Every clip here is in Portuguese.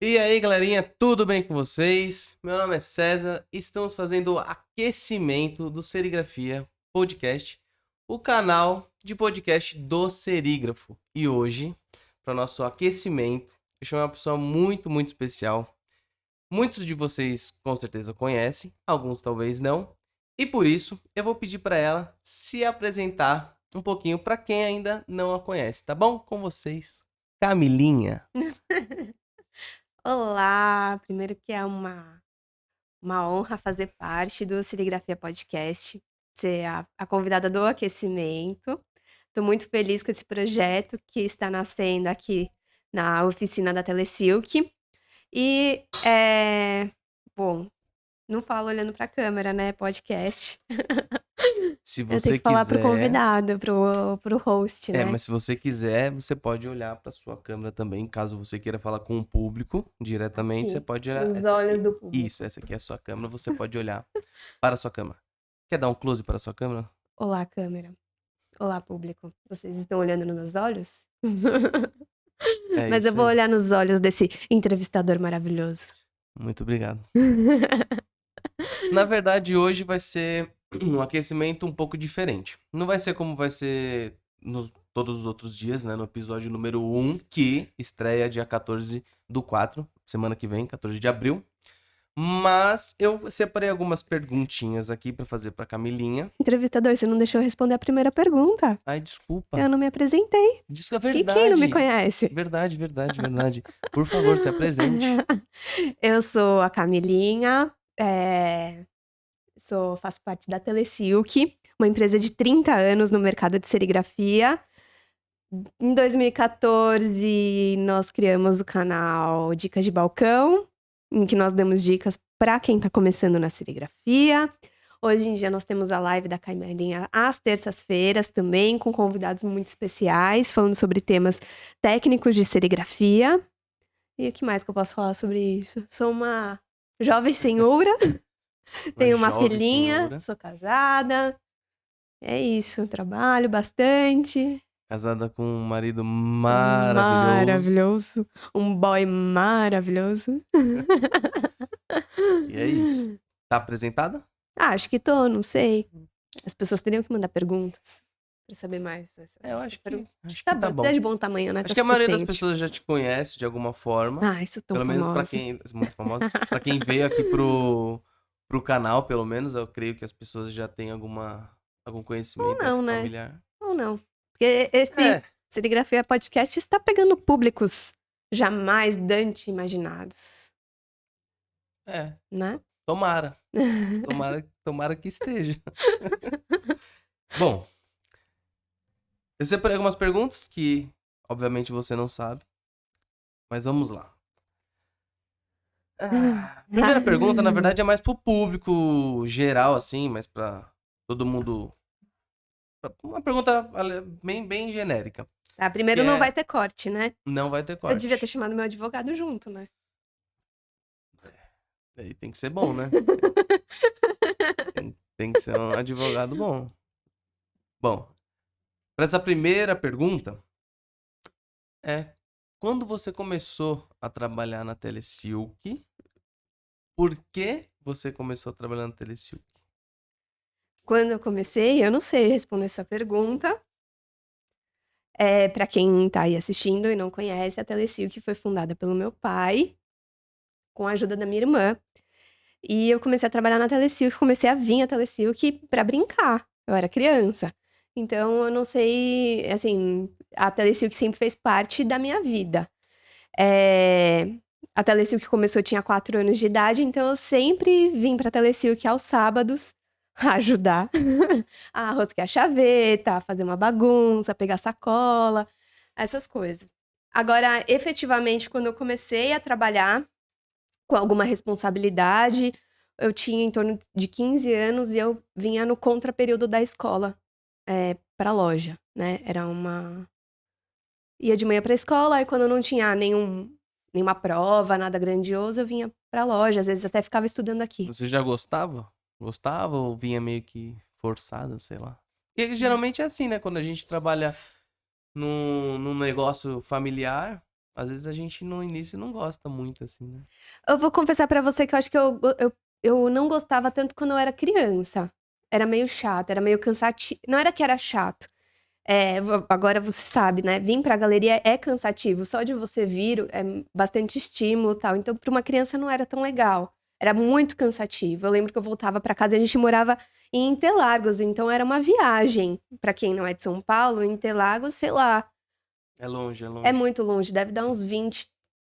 E aí, galerinha, tudo bem com vocês? Meu nome é César, estamos fazendo o aquecimento do Serigrafia Podcast, o canal de podcast do Serígrafo. E hoje, para o nosso aquecimento, eu chamei uma pessoa muito especial. Muitos de vocês com certeza conhecem, alguns talvez não. E por isso, eu vou pedir para ela se apresentar um pouquinho para quem ainda não a conhece, tá bom? Com vocês, Camilinha. Olá! Primeiro que é uma honra fazer parte do Serigrafia Podcast, ser a convidada do aquecimento. Estou muito feliz com esse projeto que está nascendo aqui na oficina da Telesilk. E, bom, não falo olhando para a câmera, né? Podcast. Se Eu tenho você que falar pro quiser, convidado, pro host, né? mas se você quiser, você pode olhar para sua câmera também, caso você queira falar com o público diretamente, você Aqui, pode olhar nos essa olhos aqui. do Isso, público. essa aqui é a sua câmera, você pode olhar para a sua câmera. Quer dar um close para a sua câmera? Olá, câmera. Olá, público. Vocês estão olhando nos meus olhos? É Mas eu isso vou aí. olhar nos olhos desse entrevistador maravilhoso. Muito obrigado. Na verdade, hoje vai ser um aquecimento um pouco diferente. Não vai ser como vai ser nos todos os outros dias, né? No episódio número 1, que estreia dia 14/4, semana que vem, 14 de abril. Mas eu separei algumas perguntinhas aqui pra fazer pra Camilinha. Entrevistador, você não deixou eu responder a primeira pergunta. Ai, desculpa. Eu não me apresentei. Diz a E quem não me verdade. conhece? Verdade. Por favor, se apresente. Eu sou a Camilinha, faço parte da Telesilk, uma empresa de 30 anos no mercado de serigrafia. Em 2014, nós criamos o canal Dicas de Balcão, em que nós damos dicas para quem está começando na serigrafia. Hoje em dia nós temos a live da Camilinha às terças-feiras também, com convidados muito especiais, falando sobre temas técnicos de serigrafia. E o que mais que eu posso falar sobre isso? Sou uma jovem senhora, Uma tenho uma jovem filhinha, senhora, sou casada. É isso, trabalho bastante. casada com um marido maravilhoso. Maravilhoso. Um boy maravilhoso. E é isso. Tá apresentada? Acho que tô, não sei. As pessoas teriam que mandar perguntas pra saber mais Eu dessa pergunta. Acho acho que tá que bom, tá tá bom. de bom tamanho, né? Acho Tá que a maioria das suficiente. pessoas já te conhece de alguma forma. Ah, isso tão Pelo menos pra famosa. quem muito famosa. Pra quem veio aqui pro canal, pelo menos, eu creio que as pessoas já têm algum Ou conhecimento não, né? familiar. Ou não. Porque esse É, Serigrafia Podcast está pegando públicos jamais dantes imaginados, é. né? Tomara. Tomara que esteja. Bom, eu separei algumas perguntas que, obviamente, você não sabe. Mas vamos lá. Primeira pergunta, na verdade, é mais pro público geral, assim, mas pra todo mundo. Uma pergunta bem genérica. Tá, Que primeiro não vai é. ter corte, né? Não vai ter Eu devia ter corte. chamado meu advogado junto, né? Aí tem que ser bom, né? Tem que ser um advogado bom. Bom, para essa primeira pergunta, é quando você começou a trabalhar na Telesilk? Por que você começou a trabalhar na Telesilk? Quando eu comecei, eu não sei responder essa pergunta. Para quem tá aí assistindo e não conhece, a Telesilk foi fundada pelo meu pai, com a ajuda da minha irmã. E eu comecei a trabalhar na Telesilk, comecei a vir à Telesilk pra brincar. Eu era criança. Então, eu não sei, assim, a Telesilk sempre fez parte da minha vida. A Telesilk começou, eu tinha 4 anos de idade, então eu sempre vim pra Telesilk aos sábados ajudar a rosquear a chaveta, a fazer uma bagunça, pegar sacola, essas coisas. Agora, efetivamente, quando eu comecei a trabalhar com alguma responsabilidade, eu tinha em torno de 15 anos e eu vinha no contraperíodo da escola, pra loja, né? Ia de manhã pra escola, aí quando eu não tinha nenhuma prova, nada grandioso, eu vinha pra loja, às vezes até ficava estudando aqui. Você já gostava? Gostava ou vinha meio que forçada, sei lá? Porque geralmente é assim, né? Quando a gente trabalha num negócio familiar, Às vezes a gente no início não gosta muito, assim, né? Eu vou confessar pra você que eu acho que eu não gostava tanto quando eu era criança. Era meio chato, era meio cansativo. Não era que era chato. Agora você sabe, né? Vir pra galeria é cansativo. Só de você vir é bastante estímulo e tal. Então, pra uma criança não era tão legal. Era muito cansativo. Eu lembro que eu voltava pra casa e a gente morava em Interlagos. Então, era uma viagem. Pra quem não é de São Paulo, Interlagos, sei lá. É longe, é É longe. muito longe. Deve dar uns 20,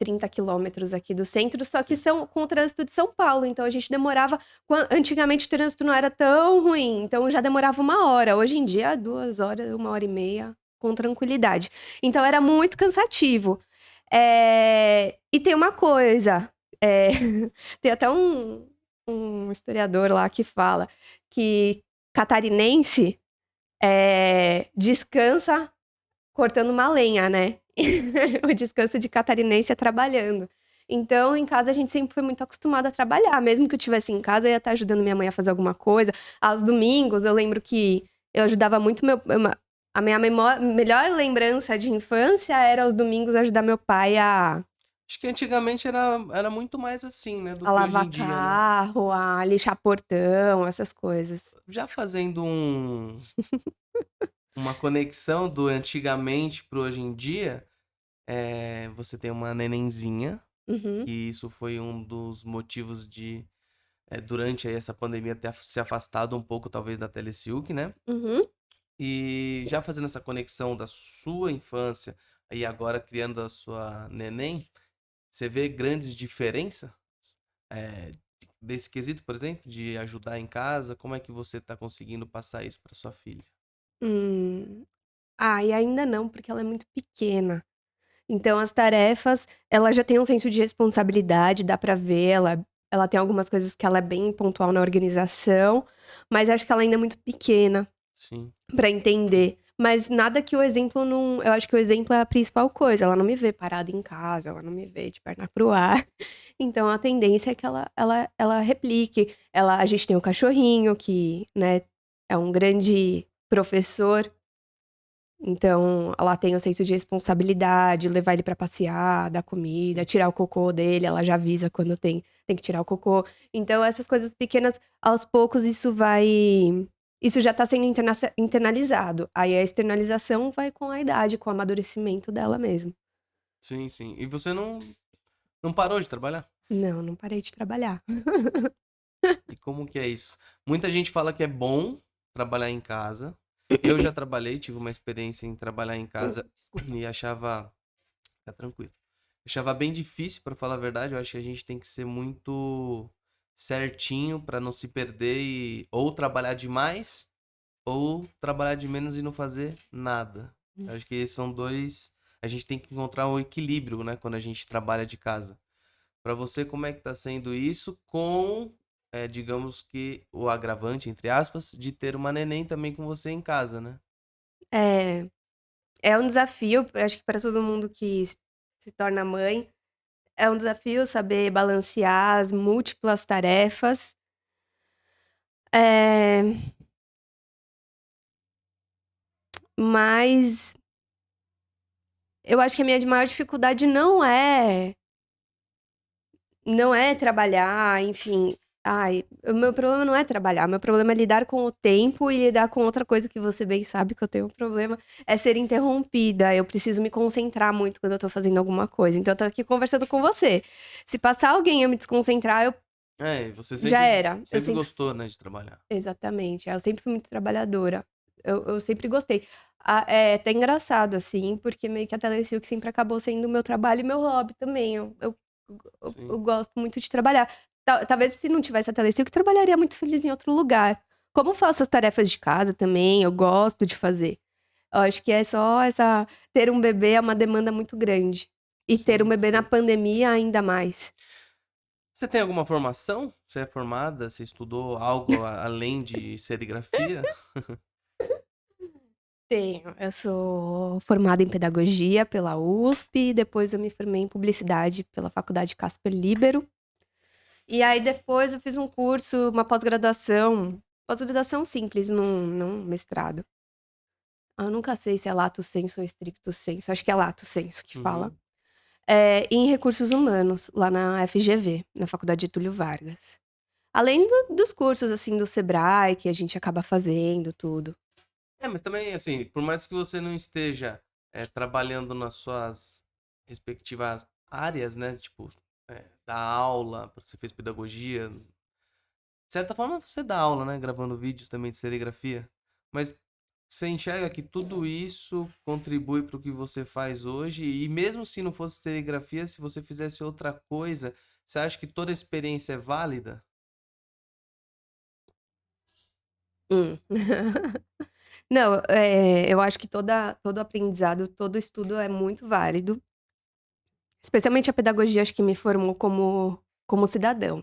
30 quilômetros aqui do centro. Só que Sim. são com o trânsito de São Paulo. Então, a gente demorava... Antigamente, o trânsito não era tão ruim. Então, já demorava 1 hora. Hoje em dia, 2 horas, 1 hora e meia, com tranquilidade. Então, era muito cansativo. E tem uma coisa. é, Tem até um historiador lá que fala que catarinense descansa cortando uma lenha, né? O descanso de catarinense é trabalhando. Então, em casa, a gente sempre foi muito acostumada a trabalhar. Mesmo que eu estivesse em casa, eu ia estar ajudando minha mãe a fazer alguma coisa. Aos domingos, eu lembro que eu ajudava muito a minha melhor lembrança de infância era aos domingos ajudar meu pai Acho que antigamente era muito mais assim, né, do a que hoje lavar em dia, né? carro, a lixar portão, essas coisas. Já fazendo uma conexão do antigamente pro hoje em dia, você tem uma nenenzinha, Uhum, que isso foi um dos motivos de, durante aí essa pandemia, ter se afastado um pouco, talvez, da Telecilk, né? uhum. E já fazendo essa conexão da sua infância e agora criando a sua neném, você vê grandes diferenças desse quesito, por exemplo, de ajudar em casa? Como é que você tá conseguindo passar isso para sua filha? Hum. E ainda não, porque ela é muito pequena. Então as tarefas, ela já tem um senso de responsabilidade, dá pra ver, ela tem algumas coisas que ela é bem pontual na organização, mas acho que ela ainda é muito pequena Sim, pra entender. Mas nada que o exemplo não. Eu acho que o exemplo é a principal coisa. Ela não me vê parada em casa, ela não me vê de perna pro ar. Então a tendência é que ela replique. A gente tem o cachorrinho, que, né, é um grande professor. Então, ela tem o senso de responsabilidade, levar ele pra passear, dar comida, tirar o cocô dele, ela já avisa quando tem que tirar o cocô. Então, essas coisas pequenas, aos poucos, isso já tá sendo internalizado. Aí a externalização vai com a idade, com o amadurecimento dela mesmo. sim, sim. E você não parou de trabalhar? Não, não parei de trabalhar. E como que é isso? Muita gente fala que é bom trabalhar em casa. Eu já trabalhei, tive uma experiência em trabalhar em casa Desculpa. e achava, tá tranquilo. Achava bem difícil, pra falar a verdade. Eu acho que a gente tem que ser muito certinho pra não se perder e ou trabalhar demais ou trabalhar de menos e não fazer nada. Eu acho que esses são dois. A gente tem que encontrar um equilíbrio, né, quando a gente trabalha de casa. Pra você, como é que tá sendo isso com, digamos que o agravante, entre aspas, de ter uma neném também com você em casa, né? É, é um desafio, eu acho que para todo mundo que se torna mãe, é um desafio saber balancear as múltiplas tarefas. É, mas eu acho que a minha maior dificuldade não é trabalhar, enfim. O meu problema não é trabalhar, o meu problema é lidar com o tempo e lidar com outra coisa que você bem sabe que eu tenho um problema, é ser interrompida. Eu preciso me concentrar muito quando eu tô fazendo alguma coisa. Então eu tô aqui conversando com você. Se passar alguém e eu me desconcentrar, Você já sempre, era. Eu sempre sempre gostou, né, de trabalhar. Exatamente. Eu sempre fui muito trabalhadora. Eu sempre gostei. É até engraçado, assim, porque meio que a Telecilk sempre acabou sendo o meu trabalho e meu hobby também. Eu Sim, gosto muito de trabalhar. Talvez se não tivesse a Telecilk, eu trabalharia muito feliz em outro lugar. Como eu faço as tarefas de casa também, eu gosto de fazer. Eu acho que é só essa. Ter um bebê é uma demanda muito grande. E ter um sim, bebê na sim. pandemia ainda mais. Você tem alguma formação? Você é formada? Você estudou algo além de serigrafia? Tenho. Eu sou formada em pedagogia pela USP, depois eu me formei em publicidade pela Faculdade Casper Libero. E aí depois eu fiz um curso, uma pós-graduação simples, num mestrado. Eu nunca sei se é lato sensu ou stricto sensu, acho que é lato sensu que fala. Uhum. Em recursos humanos, lá na FGV, na Faculdade Getúlio Vargas. Além dos cursos, assim, do Sebrae, que a gente acaba fazendo, tudo. Mas também, assim, por mais que você não esteja trabalhando nas suas respectivas áreas, né? Tipo, dar aula, você fez pedagogia. De certa forma, você dá aula, né? Gravando vídeos também de serigrafia. Mas você enxerga que tudo isso contribui para o que você faz hoje? E mesmo se não fosse serigrafia, se você fizesse outra coisa, você acha que toda experiência é válida? Hum. Não, eu acho que todo aprendizado, todo estudo é muito válido. Especialmente a pedagogia, acho que me formou como cidadão.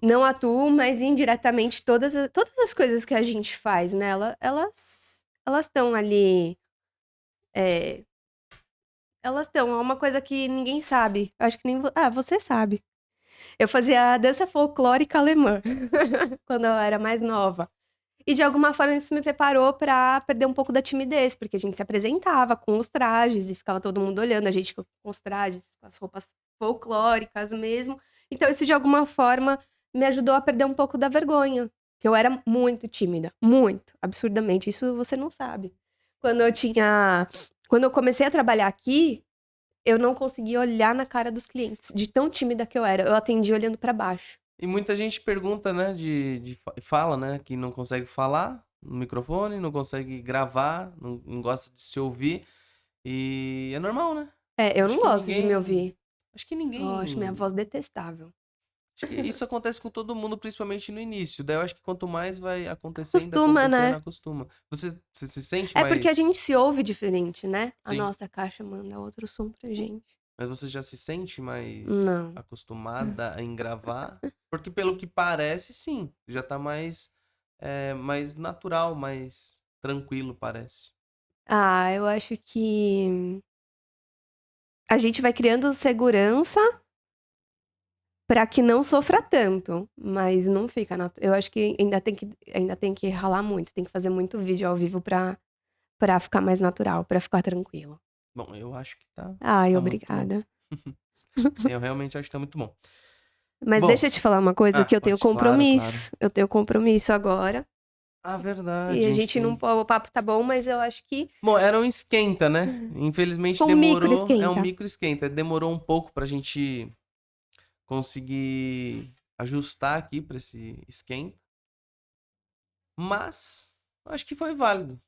Não atuo, mas indiretamente todas as coisas que a gente faz, né? Elas estão ali. é, Elas estão. É uma coisa que ninguém sabe. Acho que nem. Você sabe. Eu fazia dança folclórica alemã quando eu era mais nova. E de alguma forma isso me preparou pra perder um pouco da timidez, porque a gente se apresentava com os trajes e ficava todo mundo olhando a gente com os trajes, com as roupas folclóricas mesmo. Então isso de alguma forma me ajudou a perder um pouco da vergonha, que eu era muito tímida, muito, absurdamente. Isso você não sabe. Quando eu tinha, quando eu comecei a trabalhar aqui, eu não conseguia olhar na cara dos clientes, de tão tímida que eu era. Eu atendia olhando pra baixo. E muita gente pergunta, né, fala, né, que não consegue falar no microfone, não consegue gravar, não gosta de se ouvir. E é normal, né? Eu Acho não que gosto de me ninguém. ouvir. Acho que Eu acho minha ninguém. voz detestável. Acho que isso acontece com todo mundo, principalmente no início. Daí eu acho que quanto mais vai Acostuma, acontecendo, né? acostuma. Você se sente É porque a mais. gente se ouve diferente, né? A Sim. nossa caixa manda outro som pra gente. Mas você já se sente mais Não. acostumada em gravar? Porque pelo que parece, sim. Já tá mais natural, mais tranquilo, parece. Eu acho que a gente vai criando segurança pra que não sofra tanto, mas não fica Eu acho que ainda tem que ralar muito, tem que fazer muito vídeo ao vivo pra ficar mais natural, pra ficar tranquilo. Bom, eu acho que Ai, tá muito bom. obrigada. Eu realmente acho que tá muito bom. Mas Bom, deixa eu te falar uma coisa que eu tenho pode, claro, claro. compromisso. Eu tenho compromisso agora. E Verdade, a a gente não. gente. O papo tá bom, mas eu acho que. Bom, era um esquenta, né? Infelizmente Com um micro demorou. É um esquenta. micro esquenta. Demorou um pouco pra gente conseguir ajustar aqui pra esse esquenta. Mas eu acho que foi válido.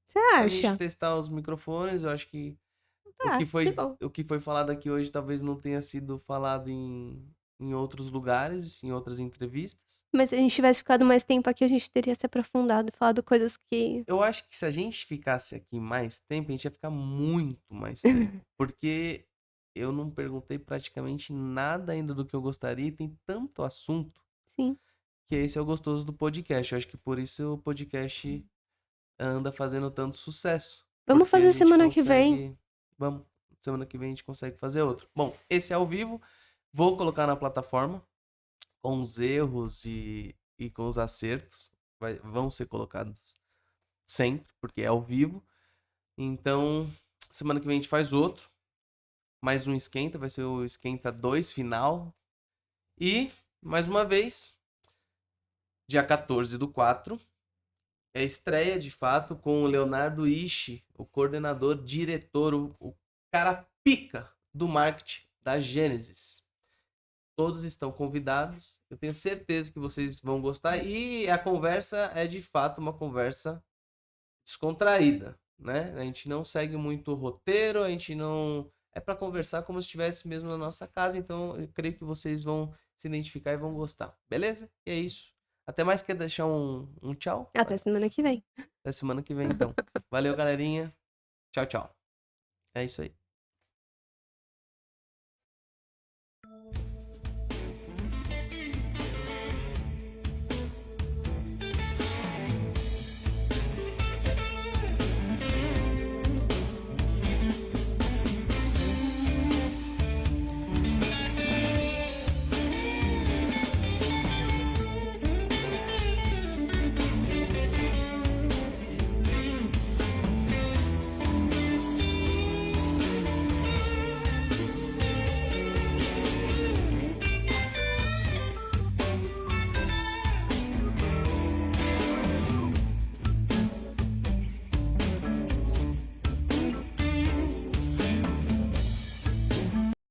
Você Pra gente acha? testar os microfones, eu acho que o que Tá, que foi, bom. o que foi falado aqui hoje talvez não tenha sido falado em outros lugares, em outras entrevistas. Mas se a gente tivesse ficado mais tempo aqui, a gente teria se aprofundado, falado coisas que. Eu acho que se a gente ficasse aqui mais tempo, a gente ia ficar muito mais tempo. Porque eu não perguntei praticamente nada ainda do que eu gostaria e tem tanto assunto Sim. que esse é o gostoso do podcast. Eu acho que por isso o podcast anda fazendo tanto sucesso. Vamos Porque a fazer gente semana que vem. consegue. Vamos, semana que vem a gente consegue fazer outro. Bom, esse é ao vivo. Vou colocar na plataforma com os erros e com os acertos. Vão ser colocados sempre, porque é ao vivo. Então, semana que vem a gente faz outro. Mais um esquenta, vai ser o esquenta 2 final. E, mais uma vez, dia 14/4, é estreia de fato com o Leonardo Ishi, o coordenador, diretor, o cara pica do marketing da Gênesis. Todos estão convidados. Eu tenho certeza que vocês vão gostar. E a conversa é de fato uma conversa descontraída, né? A gente não segue muito o roteiro, a gente não. É para conversar como se estivesse mesmo na nossa casa. Então eu creio que vocês vão se identificar e vão gostar. Beleza? E é isso. Até mais, quer deixar um tchau? Até semana que vem. Até semana que vem, então. Valeu, galerinha. Tchau, tchau. É isso aí.